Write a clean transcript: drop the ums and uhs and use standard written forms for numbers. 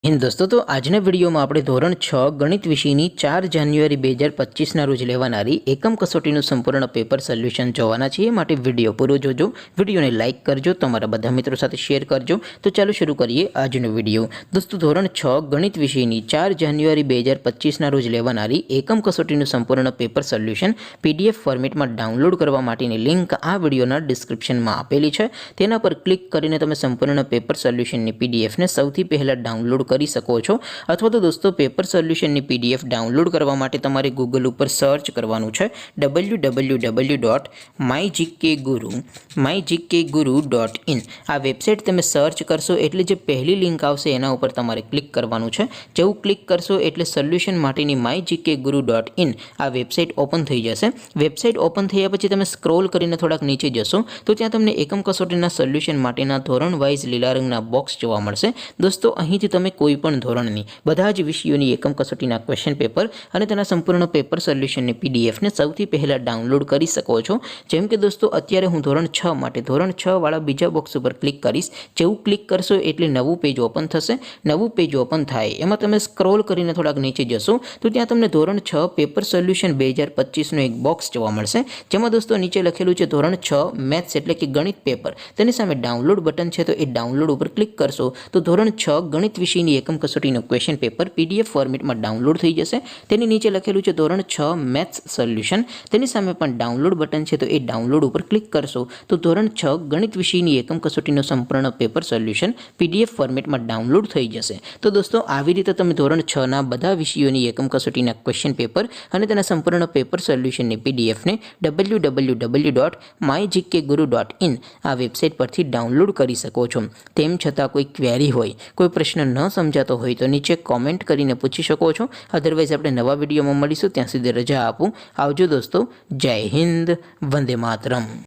दोस्तों तो આજના વિડીયોમાં આપણે ધોરણ 6 ગણિત વિષયની 4 જાન્યુઆરી 2025ના રોજ લેવાનારી એકમ કસોટીનું સંપૂર્ણ પેપર સોલ્યુશન જોવાના છીએ। માટે વિડીયો પૂરો જોજો, વિડીયોને લાઇક કરજો, તમારા બધા મિત્રો સાથે શેર કરજો। તો ચાલો શરૂ કરીએ આજનો વિડીયો। દોસ્તો ધોરણ 6 ગણિત વિષયની 4 જાન્યુઆરી 2025ના રોજ લેવાનારી એકમ કસોટીનું સંપૂર્ણ પેપર સોલ્યુશન પીડીએફ ફોર્મેટમાં ડાઉનલોડ કરવા માટેની લિંક આ વિડીયોના ડિસ્ક્રિપ્શનમાં આપેલી છે। તેના પર ક્લિક કરીને તમે સંપૂર્ણ પેપર સોલ્યુશનની પીડીએફને સૌથી પહેલા ડાઉનલોડ કરી શકો છો। अथवा तो दोस्तों पेपर सोल्यूशन ની पीडीएफ डाउनलॉड करवा माटे तमारे गूगल पर सर्च करवानुं छे www.mygkguru.in। आ वेबसाइट तमे सर्च करशो एटले जे पहली लिंक आवशे एना उपर तमारे क्लिक करवानुं छे। जेवुं क्लिक करशो एटले सोल्यूशन माटेनी mygkguru.in आ वेबसाइट ओपन थई जशे। वेबसाइट ओपन थया पछी तमे स्क्रॉल करीने थोड़ाक नीचे जशो तो त्यां तमने एकम कसोटीना सोल्यूशन माटेना धोरण वाइज लीला रंगना बॉक्स जोवा मळशे। दोस्तों અહીંથી તમે કોઈ પણ ધોરણની બધા જ વિષયોની એકમ કસોટીના ક્વેશ્ચન પેપર અને તેના સંપૂર્ણ પેપર સોલ્યુશનની પીડીએફને સૌથી પહેલા ડાઉનલોડ કરી શકો છો। જેમ કે દોસ્તો અત્યારે હું ધોરણ 6 માટે ધોરણ 6 વાળા બીજા બોક્સ ઉપર ક્લિક કરીશ। જેવું ક્લિક કરશો એટલે નવું પેજ ઓપન થશે। નવું પેજ ઓપન થાય એમાં તમે સ્ક્રોલ કરીને થોડાક નીચે જશો તો ત્યાં તમને ધોરણ 6 પેપર સોલ્યુશન 2025નું એક બોક્સ જોવા મળશે। જેમાં દોસ્તો નીચે લખેલું છે ધોરણ 6 મેથ્સ એટલે કે ગણિત પેપર। તેની સામે ડાઉનલોડ બટન છે તો એ ડાઉનલોડ ઉપર ક્લિક કરશો તો ધોરણ 6 ગણિત વિષયની એકમ कसोटीનું क्वेश्चन पेपर पीडीएफ फॉर्मेटમાં ડાઉનલોડ થઈ જશે। તેની નીચે લખેલું છે ધોરણ 6 મેથ્સ સોલ્યુશન। તેની સામે પણ ડાઉનલોડ બટન છે તો એ ડાઉનલોડ ઉપર ક્લિક કરશો તો ધોરણ 6 ગણિત વિષયની એકમ કસોટીનું સંપૂર્ણ પેપર સોલ્યુશન પીડીએફ ફોર્મેટમાં ડાઉનલોડ થઈ જશે। તો દોસ્તો આવી રીતે તમે ધોરણ 6 ના બધા વિષયોની એકમ કસોટીના ક્વેશ્ચન પેપર અને તેના સંપૂર્ણ પેપર સોલ્યુશનની પીડીએફને www.mygkguru.in આ વેબસાઇટ પરથી ડાઉનલોડ કરી શકો છો। તેમ છતાં કોઈ ક્વેરી હોય, કોઈ પ્રશ્ન ન સમજાતો હોય તો નીચે कॉमेंट करीने पूछी शको छो। अदरवाइज आपणे नवा विडियोमां मळीशुं, त्यां सुधी रजा आपो। आवजो दोस्तों। जय हिंद, वंदे मातरम।